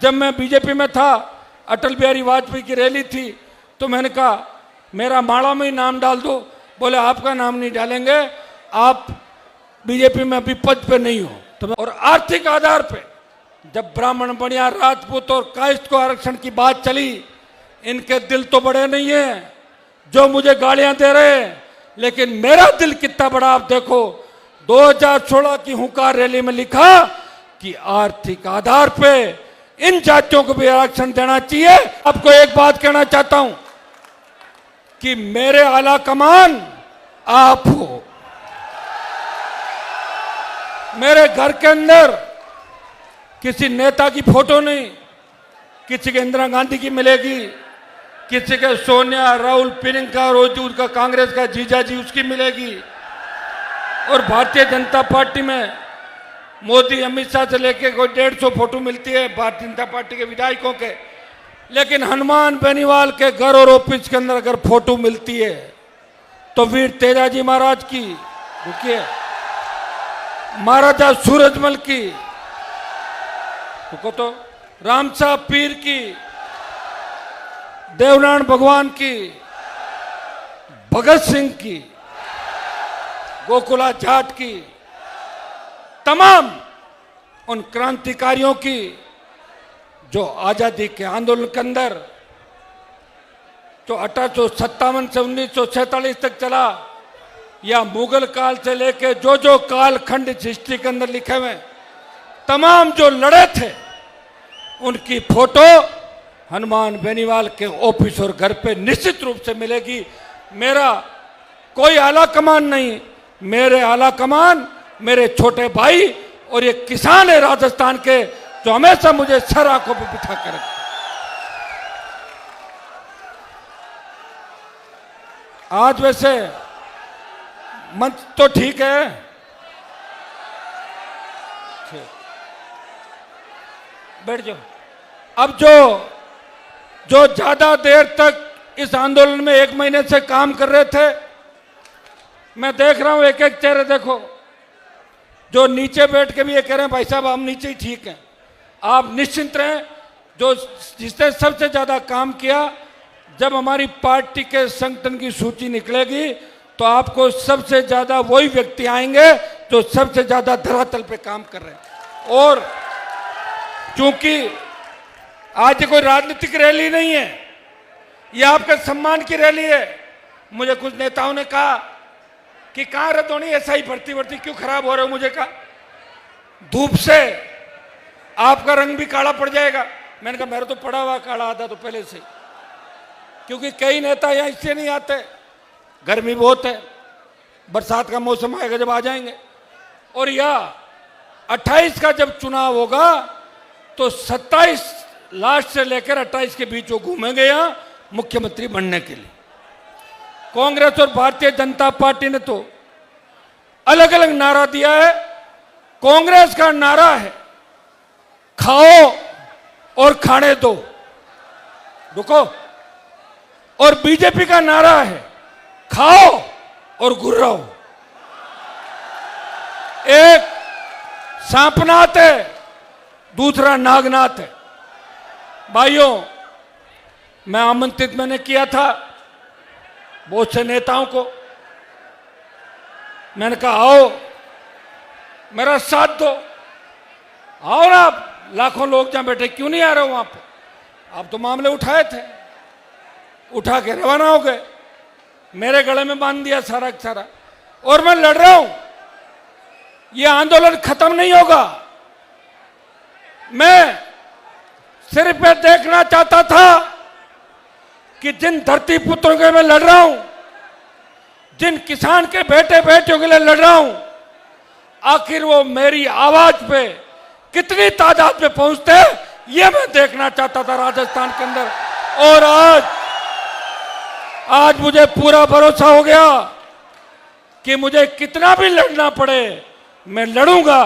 जब मैं बीजेपी में था, अटल बिहारी वाजपेयी की रैली थी, तो मैंने कहा मेरा माड़ा में ही नाम डाल दो। बोले आपका नाम नहीं डालेंगे, आप बीजेपी में अभी पद पे नहीं हो। तो और आर्थिक आधार पे जब ब्राह्मण बनिया राजपूत और कायस्थ को आरक्षण की बात चली, इनके दिल तो बड़े नहीं है जो मुझे गालियां दे रहे हैं, लेकिन मेरा दिल कितना बड़ा आप देखो। 2016 की हुंकार रैली में लिखा कि आर्थिक आधार पे इन जातियों को भी आरक्षण देना चाहिए। आपको एक बात कहना चाहता हूं कि मेरे आला कमान आप हो। मेरे घर के अंदर किसी नेता की फोटो नहीं, किसी के इंदिरा गांधी की मिलेगी, किसी के सोनिया, राहुल, प्रियंका, रोजूर का कांग्रेस का जीजा जी उसकी मिलेगी, और भारतीय जनता पार्टी में मोदी, अमित शाह से लेके कोई 150 फोटो मिलती है भारतीय जनता पार्टी के विधायकों के। लेकिन हनुमान बेनीवाल के घर और ऑफिस के अंदर अगर फोटो मिलती है तो वीर तेजाजी महाराज की, रुकिए, महाराजा सूरजमल की, रुको तो, रामशाह पीर की, देवनारायण भगवान की, भगत सिंह की, गोकुला जाट की, तमाम उन क्रांतिकारियों की जो आजादी के आंदोलन के अंदर जो 1857 से 1947 तक चला, या मुगल काल से लेके जो कालखंड हिस्ट्री के अंदर लिखे हुए तमाम जो लड़े थे, उनकी फोटो हनुमान बेनीवाल के ऑफिस और घर पे निश्चित रूप से मिलेगी। मेरा कोई आला कमान नहीं, मेरे आला कमान मेरे छोटे भाई और ये किसान है राजस्थान के, जो हमेशा मुझे सर आंखों पर बिठा कर रखते। आज वैसे मंच तो ठीक है, बैठ जाओ। अब जो ज्यादा देर तक इस आंदोलन में 1 महीने से काम कर रहे थे, मैं देख रहा हूं एक एक चेहरे देखो, जो नीचे बैठ के भी ये कह रहे हैं भाई साहब हम नीचे ही ठीक हैं। आप निश्चिंत रहें, जो जिसने सबसे ज्यादा काम किया, जब हमारी पार्टी के संगठन की सूची निकलेगी तो आपको सबसे ज्यादा वही व्यक्ति आएंगे जो सबसे ज्यादा धरातल पे काम कर रहे हैं। और क्योंकि आज कोई राजनीतिक रैली नहीं है, ये आपके सम्मान की रैली है। मुझे कुछ नेताओं ने कहा कि कहां रद्द होनी, ऐसा ही भर्ती क्यों खराब हो रहे हो। मुझे कहा धूप से आपका रंग भी काला पड़ जाएगा। मैंने कहा मेरा तो पड़ा हुआ काला आधा तो पहले से, क्योंकि कई नेता यहां इसलिए नहीं आते, गर्मी बहुत है, बरसात का मौसम आएगा जब आ जाएंगे। और यह 28 का जब चुनाव होगा तो 27 लास्ट से लेकर 28 के बीच वो घूमेंगे यहां मुख्यमंत्री बनने के लिए। कांग्रेस और भारतीय जनता पार्टी ने तो अलग अलग नारा दिया है। कांग्रेस का नारा है खाओ और खाने दो, रुको, और बीजेपी का नारा है खाओ और गुर्राओ। एक सांपनाथ है, दूसरा नागनाथ है। भाइयों, मैं आमंत्रित मैंने किया था बहुत से नेताओं को, मैंने कहा आओ मेरा साथ दो, आओ ना, लाखों लोग जहां बैठे, क्यों नहीं आ रहे हो वहां पे। आप तो मामले उठाए थे, उठा के रवाना हो गए, मेरे गले में बांध दिया सारा सारा, और मैं लड़ रहा हूं। यह आंदोलन खत्म नहीं होगा। मैं सिर्फ ये देखना चाहता था कि जिन धरती पुत्रों के मैं लड़ रहा हूं, जिन किसान के बेटे बेटियों के लिए लड़ रहा हूं, आखिर वो मेरी आवाज पे कितनी तादाद में पहुंचते हैं, ये मैं देखना चाहता था राजस्थान के अंदर। और आज मुझे पूरा भरोसा हो गया कि मुझे कितना भी लड़ना पड़े मैं लड़ूंगा,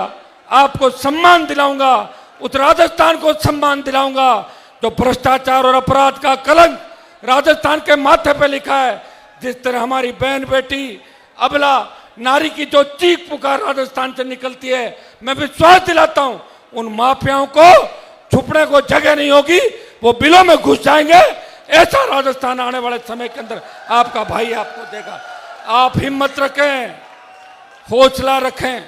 आपको सम्मान दिलाऊंगा, उस राजस्थान को सम्मान दिलाऊंगा जो भ्रष्टाचार और अपराध का कलंक राजस्थान के माथे पे लिखा है। जिस तरह हमारी बहन बेटी अबला नारी की जो चीख पुकार राजस्थान से निकलती है, मैं विश्वास दिलाता हूं उन माफियाओं को छुपने को जगह नहीं होगी, वो बिलों में घुस जाएंगे। ऐसा राजस्थान आने वाले समय के अंदर आपका भाई आपको देगा। आप हिम्मत रखें, हौसला रखें।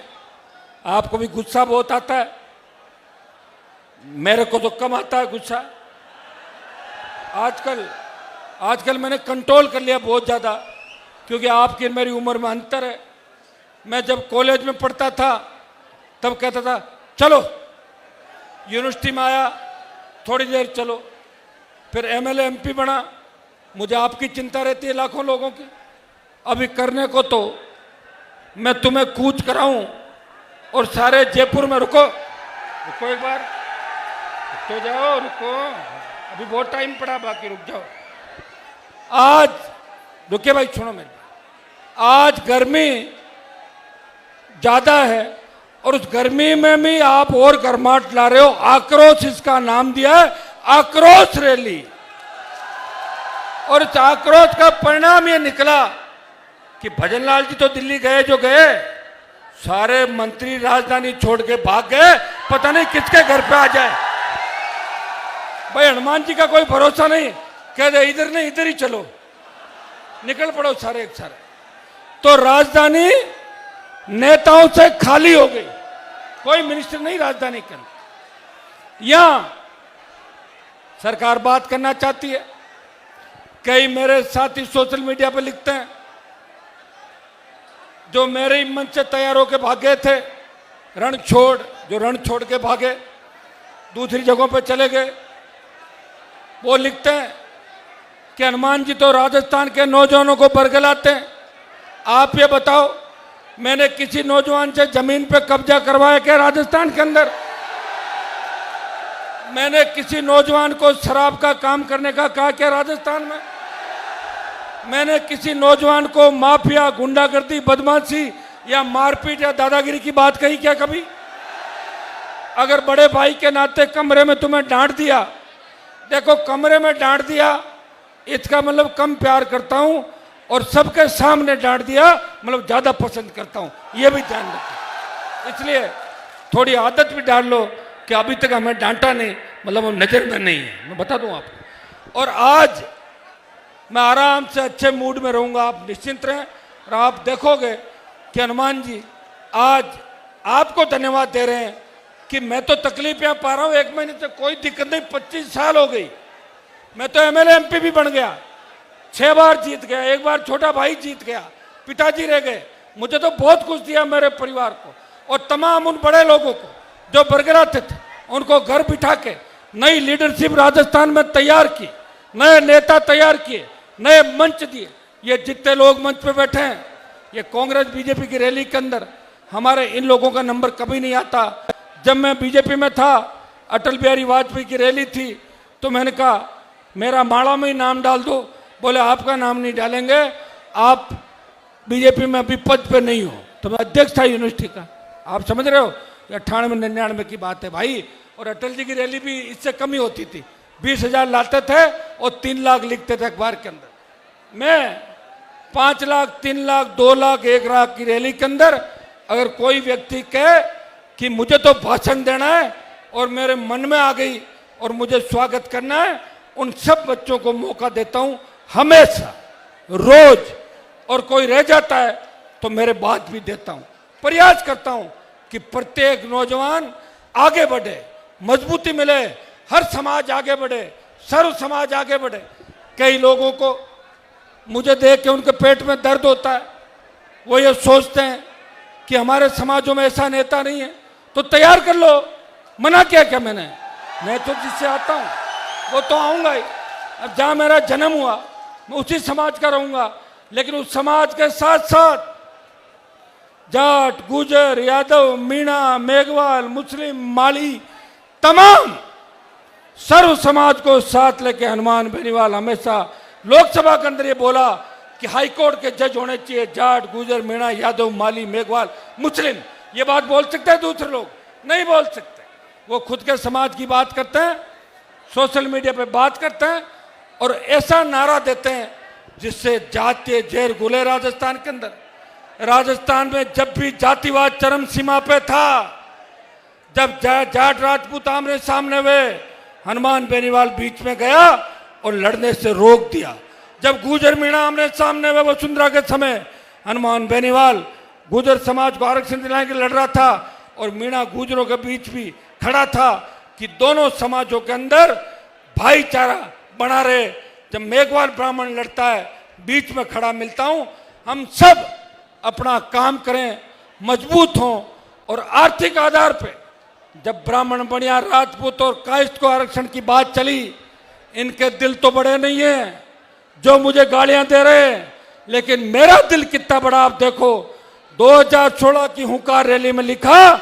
आपको भी गुस्सा बहुत आता है, मेरे को तो कम आता है गुस्सा। आजकल मैंने कंट्रोल कर लिया बहुत ज़्यादा, क्योंकि आपकी मेरी उम्र में अंतर है। मैं जब कॉलेज में पढ़ता था तब कहता था चलो, यूनिवर्सिटी में आया थोड़ी देर चलो, फिर एमएलए एमपी बना, मुझे आपकी चिंता रहती है लाखों लोगों की। अभी करने को तो मैं तुम्हें कूच कराऊं और सारे जयपुर में रुको एक बार, रुक तो जाओ, रुको, अभी बहुत टाइम पड़ा बाकी, रुक जाओ। आज रुके भाई, सुनो मेरी, आज गर्मी ज्यादा है और उस गर्मी में भी आप और गर्माहट ला रहे हो। आक्रोश इसका नाम दिया है, आक्रोश रैली। और इस आक्रोश का परिणाम ये निकला कि भजनलाल जी तो दिल्ली गए जो गए, सारे मंत्री राजधानी छोड़ के भाग गए, पता नहीं किसके घर पे आ जाए। भाई हनुमान जी का कोई भरोसा नहीं, कह दे इधर नहीं इधर ही चलो, निकल पड़ो सारे एक सारे। तो राजधानी नेताओं से खाली हो गई, कोई मिनिस्टर नहीं राजधानी के अंदर। यहां सरकार बात करना चाहती है। कई मेरे साथी सोशल मीडिया पर लिखते हैं, जो मेरे ही मंच से तैयार होकर भागे थे, रण छोड़ के भागे, दूसरी जगहों पर चले गए, वो लिखते हैं कि हनुमान जी तो राजस्थान के नौजवानों को बरगलाते हैं। आप ये बताओ, मैंने किसी नौजवान से जमीन पे कब्जा करवाया क्या राजस्थान के अंदर? मैंने किसी नौजवान को शराब का काम करने का कहा क्या राजस्थान में? मैंने किसी नौजवान को माफिया, गुंडागर्दी, बदमाशी या मारपीट या दादागिरी की बात कही क्या कभी? अगर बड़े भाई के नाते कमरे में तुम्हें डांट दिया, देखो कमरे में डांट दिया इसका मतलब कम प्यार करता हूं, और सबके सामने डांट दिया मतलब ज्यादा पसंद करता हूं, यह भी ध्यान रखो। इसलिए थोड़ी आदत भी डाल लो कि अभी तक हमें डांटा नहीं मतलब वो नजर में नहीं है, मैं बता दूं आपको। और आज मैं आराम से अच्छे मूड में रहूंगा, आप निश्चिंत रहें। और आप देखोगे कि हनुमान जी आज आपको धन्यवाद दे रहे हैं कि मैं तो तकलीफ यहाँ पा रहा हूँ, 1 महीने से कोई दिक्कत नहीं, 25 साल हो गई। मैं तो एमएलए एमपी भी बन गया, 6 बार जीत गया, 1 बार छोटा भाई जीत गया, पिताजी रह गए। मुझे तो बहुत कुछ दिया मेरे परिवार को, और तमाम उन बड़े लोगों को जो बरगलाते थे उनको घर बिठा के नई लीडरशिप राजस्थान में तैयार की, नए नेता तैयार किए, नए मंच दिए। ये जितने लोग मंच पे बैठे हैं, ये कांग्रेस बीजेपी की रैली के अंदर हमारे इन लोगों का नंबर कभी नहीं आता। जब मैं बीजेपी में था, अटल बिहारी वाजपेयी की रैली थी, तो मैंने कहा मेरा माड़ा में ही नाम डाल दो। बोले आपका नाम नहीं डालेंगे, आप बीजेपी में अभी पद पे नहीं हो। तो मैं अध्यक्ष था यूनिवर्सिटी का, आप समझ रहे हो, 98-99 की बात है भाई। और अटल जी की रैली भी इससे कम ही होती थी, 20,000 लाते थे और 3 लाख लिखते थे अखबार के अंदर। मैं 5 लाख, 3 लाख, 2 लाख, 1 लाख की रैली के अंदर अगर कोई व्यक्ति कहे कि मुझे तो भाषण देना है और मेरे मन में आ गई और मुझे स्वागत करना है, उन सब बच्चों को मौका देता हूं हमेशा, रोज। और कोई रह जाता है तो मेरे बात भी देता हूं, प्रयास करता हूं कि प्रत्येक नौजवान आगे बढ़े, मजबूती मिले, हर समाज आगे बढ़े, सर्व समाज आगे बढ़े। कई लोगों को मुझे देख के उनके पेट में दर्द होता है, वो ये सोचते हैं कि हमारे समाजों में ऐसा नेता नहीं है, तो तैयार कर लो। मना किया क्या मैंने? मैं तो जिससे आता हूं वो तो आऊंगा ही। अब जहां मेरा जन्म हुआ मैं उसी समाज का रहूंगा, लेकिन उस समाज के साथ साथ जाट, गुजर, यादव, मीणा, मेघवाल, मुस्लिम, माली, तमाम सर्व समाज को साथ लेके हनुमान बेनीवाल हमेशा लोकसभा के अंदर ये बोला कि हाईकोर्ट के जज होने चाहिए जाट, गुजर, मीणा, यादव, माली, मेघवाल, मुस्लिम। ये बात बोल सकते हैं दूसरे लोग? नहीं बोल सकते। वो खुद के समाज की बात करते हैं, सोशल मीडिया पे बात करते हैं और ऐसा नारा देते हैं जिससे जातीय जहर घुले राजस्थान के अंदर। राजस्थान में जब भी जातिवाद चरम सीमा पे था, जब जाट राजपूत आमने सामने हुए, हनुमान बेनीवाल बीच में गया और लड़ने से रोक दिया। जब गुजर मीणा आमने सामने हुए वसुंधरा के समय, हनुमान बेनीवाल गुजर समाज को आरक्षण दिलाने के लिए लड़ रहा था और मीणा गुजरों के बीच भी खड़ा था कि दोनों समाजों के अंदर भाईचारा बना रहे। जब मेघवाल ब्राह्मण लड़ता है, बीच में खड़ा मिलता हूं। हम सब अपना काम करें, मजबूत हों और आर्थिक आधार पे जब ब्राह्मण बनिया राजपूत और कायस्थ को आरक्षण की बात चली, इनके दिल तो बड़े नहीं है जो मुझे गालियां दे रहे हैं, लेकिन मेरा दिल कितना बड़ा आप देखो। 2016 की हुंकार रैली में लिखा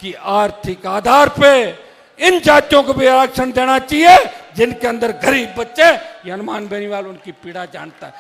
कि आर्थिक आधार पे इन जातियों को भी आरक्षण देना चाहिए जिनके अंदर गरीब बच्चे। हनुमान बेनीवाल उनकी पीड़ा जानता है।